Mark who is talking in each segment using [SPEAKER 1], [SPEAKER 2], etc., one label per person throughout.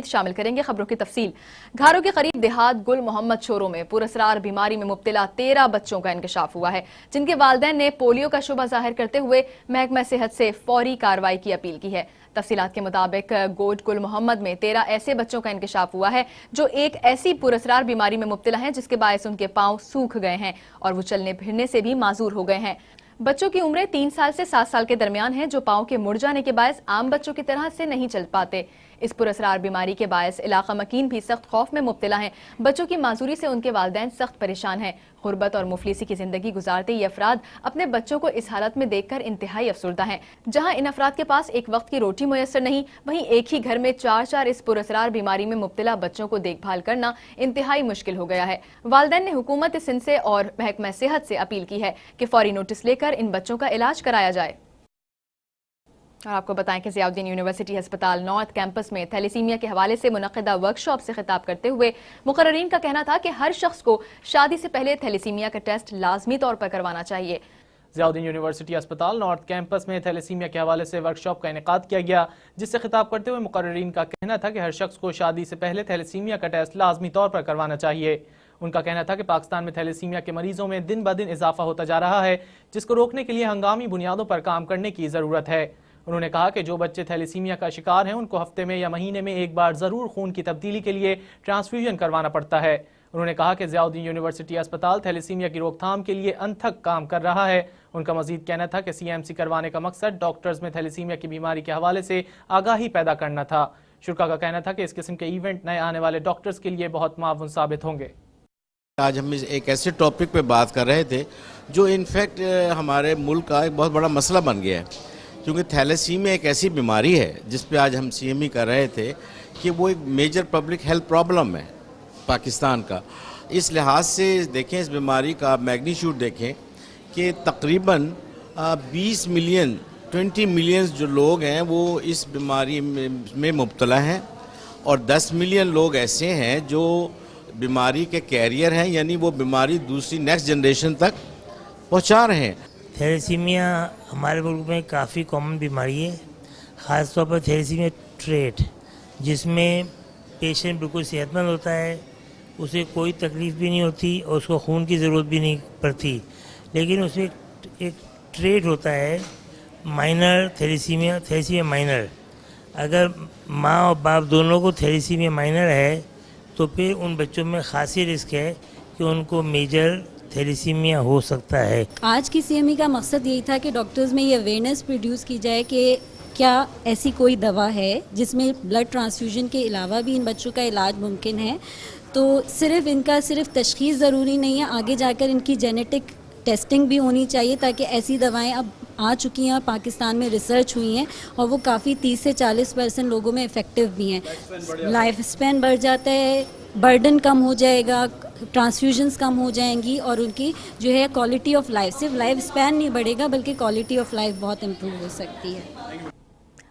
[SPEAKER 1] شامل کریں گے خبروں کی تفصیل۔ گھاروں کے قریب دیہات گل محمد چوروں میں پراسرار بیماری میں مبتلا 13 بچوں کا انکشاف ہوا ہے، جن کے والدین نے پولیو کا شبہ ظاہر کرتے ہوئے محکمہ صحت سے فوری کارروائی کی اپیل کی ہے۔ تفصیلات کے مطابق گوٹ گل محمد میں 13 ایسے بچوں کا انکشاف ہوا ہے جو ایک ایسی پراسرار بیماری میں مبتلا ہیں جس کے باعث ان کے پاؤں سوکھ گئے ہیں اور وہ چلنے پھرنے سے بھی معذور ہو گئے ہیں۔ بچوں کی عمریں 3 سال سے 7 سال کے درمیان ہیں، جو پاؤں کے مڑ جانے کے باعث عام بچوں کی طرح سے نہیں چل پاتے۔ اس پراسرار بیماری کے باعث علاقہ مکین بھی سخت خوف میں مبتلا ہیں۔ بچوں کی معذوری سے ان کے والدین سخت پریشان ہیں۔ غربت اور مفلسی کی زندگی گزارتے یہ افراد اپنے بچوں کو اس حالت میں دیکھ کر انتہائی افسردہ ہیں۔ جہاں ان افراد کے پاس ایک وقت کی روٹی میسر نہیں، وہیں ایک ہی گھر میں 4 اس پراسرار بیماری میں مبتلا بچوں کو دیکھ بھال کرنا انتہائی مشکل ہو گیا ہے۔ والدین نے حکومت سندھ سے اور محکمہ صحت سے اپیل کی ہے کہ فوری نوٹس لے کر ان بچوں کا علاج کرایا جائے۔ اور آپ کو بتائیں کہ ضیاء الدین یونیورسٹی ہسپتال نارتھ کیمپس میں تھیلیسیمیا کے حوالے سے منعقدہ ورکشاپ سے خطاب کرتے ہوئے مقررین کا کہنا تھا کہ ہر شخص کو شادی سے پہلے تھیلیسیمیا کا ٹیسٹ لازمی طور پر کروانا چاہیے۔
[SPEAKER 2] ضیاء الدین یونیورسٹی ہسپتال نارتھ کیمپس میں تھیلیسیمیا کے حوالے سے ورکشاپ کا انعقاد کیا گیا، جس سے خطاب کرتے ہوئے مقررین کا کہنا تھا کہ ہر شخص کو شادی سے پہلے تھیلیسیمیا کا ٹیسٹ لازمی طور پر کروانا چاہیے۔ ان کا کہنا تھا کہ پاکستان میں تھیلیسیمیا کے مریضوں میں دن بدن اضافہ ہوتا جا رہا ہے، جس کو روکنے کے لیے ہنگامی بنیادوں پر کام کرنے کی ضرورت ہے۔ انہوں نے کہا کہ جو بچے تھیلیسیمیا کا شکار ہیں ان کو ہفتے میں یا مہینے میں ایک بار ضرور خون کی تبدیلی کے لیے ٹرانسفیوژن کروانا پڑتا ہے۔ انہوں نے کہا کہ ضیاء الدین یونیورسٹی ہسپتال تھیلیسیمیا کی روک تھام کے لیے انتھک کام کر رہا ہے۔ ان کا مزید کہنا تھا کہ CMC کروانے کا مقصد ڈاکٹرز میں تھیلیسیمیا کی بیماری کے حوالے سے آگاہی پیدا کرنا تھا۔ شرکا کا کہنا تھا کہ اس قسم کے ایونٹ نئے آنے والے ڈاکٹرز کے لیے بہت معاون ثابت ہوں گے۔
[SPEAKER 3] آج ہم ایک ایسے ٹاپک پہ بات کر رہے تھے جو انفیکٹ ہمارے ملک کا ایک بہت بڑا مسئلہ بن گیا ہے، کیونکہ تھیلیسیمیا ایک ایسی بیماری ہے جس پہ آج ہم CME کر رہے تھے کہ وہ ایک میجر پبلک ہیلتھ پرابلم ہے پاکستان کا۔ اس لحاظ سے دیکھیں، اس بیماری کا میگنیچیوڈ دیکھیں کہ تقریباً 20 ملین 20 ملین جو لوگ ہیں وہ اس بیماری میں مبتلا ہیں، اور 10 ملین لوگ ایسے ہیں جو بیماری کے کیریئر ہیں، یعنی وہ بیماری دوسری نیکسٹ جنریشن تک پہنچا رہے ہیں۔
[SPEAKER 4] تھیلیسیمیا ہمارے ملک میں کافی کامن بیماری ہے، خاص طور پر تھیلیسیمیا ٹریٹ، جس میں پیشنٹ بالکل صحت مند ہوتا ہے، اسے کوئی تکلیف بھی نہیں ہوتی اور اس کو خون کی ضرورت بھی نہیں پڑتی، لیکن اس میں ایک ٹریٹ ہوتا ہے مائنر تھیلیسیمیا مائنر۔ اگر ماں اور باپ دونوں کو تھیلیسیمیا مائنر ہے تو پھر ان بچوں میں خاصی رسک ہے کہ ان کو میجر تھیلیسیمیا ہو سکتا ہے۔
[SPEAKER 5] آج کی CME کا مقصد یہی تھا کہ ڈاکٹرز میں یہ اویئرنیس پروڈیوس کی جائے کہ کیا ایسی کوئی دوا ہے جس میں بلڈ ٹرانسفیوژن کے علاوہ بھی ان بچوں کا علاج ممکن ہے۔ تو صرف تشخیص ضروری نہیں ہے، آگے جا کر ان کی جینیٹک ٹیسٹنگ بھی ہونی چاہیے تاکہ ایسی دوائیں اب آ چکی ہیں، پاکستان میں ریسرچ ہوئی ہیں اور وہ کافی 30 سے 40% لوگوں میں افیکٹو بھی ہیں۔ لائف اسپین بڑھ جاتا ہے، برڈن کم ہو جائے گا، ٹرانسفیوژنز کم ہو جائیں گی، اور ان کی جو ہے کوالٹی آف لائف، صرف لائف اسپین نہیں بڑھے گا بلکہ کوالٹی آف لائف بہت امپروو ہو سکتی ہے۔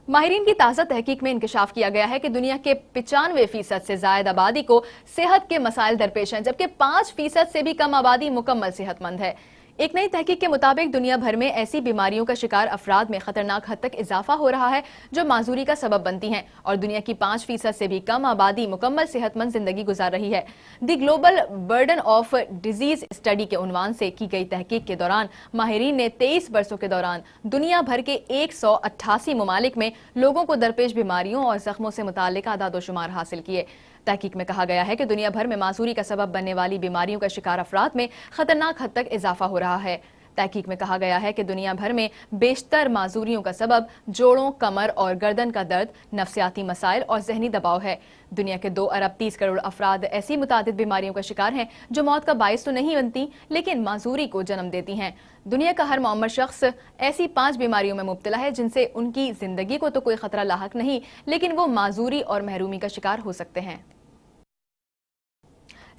[SPEAKER 1] ماہرین کی تازہ تحقیق میں انکشاف کیا گیا ہے کہ دنیا کے 95% سے زائد آبادی کو صحت کے مسائل درپیش ہیں، جبکہ 5% سے بھی کم آبادی مکمل صحت مند ہے۔ ایک نئی تحقیق کے مطابق دنیا بھر میں ایسی بیماریوں کا شکار افراد میں خطرناک حد تک اضافہ ہو رہا ہے جو معذوری کا سبب بنتی ہیں، اور دنیا کی 5% سے بھی کم آبادی مکمل صحت مند زندگی گزار رہی ہے۔ The global burden of disease study کے عنوان سے کی گئی تحقیق کے دوران ماہرین نے 23 برسوں کے دوران دنیا بھر کے 188 ممالک میں لوگوں کو درپیش بیماریوں اور زخموں سے متعلق اعداد و شمار حاصل کیے۔ تحقیق میں کہا گیا ہے کہ دنیا بھر میں معذوری کا سبب بننے والی بیماریوں کا شکار افراد میں خطرناک حد تک اضافہ ہو رہا ہے۔ تحقیق میں کہا گیا ہے کہ دنیا بھر میں بیشتر معذوریوں کا سبب جوڑوں، کمر اور گردن کا درد، نفسیاتی مسائل اور ذہنی دباؤ ہے۔ دنیا کے 2 ارب 30 کروڑ افراد ایسی متعدد بیماریوں کا شکار ہیں جو موت کا باعث تو نہیں بنتی لیکن معذوری کو جنم دیتی ہیں۔ دنیا کا ہر معمر شخص ایسی 5 بیماریوں میں مبتلا ہے جن سے ان کی زندگی کو تو کوئی خطرہ لاحق نہیں، لیکن وہ معذوری اور محرومی کا شکار ہو سکتے ہیں۔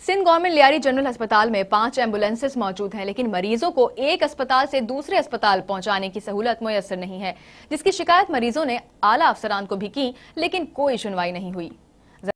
[SPEAKER 1] سندھ گورنمنٹ لیاری جنرل ہسپتال میں 5 ایمبولینسز موجود ہیں، لیکن مریضوں کو ایک اسپتال سے دوسرے اسپتال پہنچانے کی سہولت میسر نہیں ہے، جس کی شکایت مریضوں نے اعلیٰ افسران کو بھی کی لیکن کوئی سنوائی نہیں ہوئی۔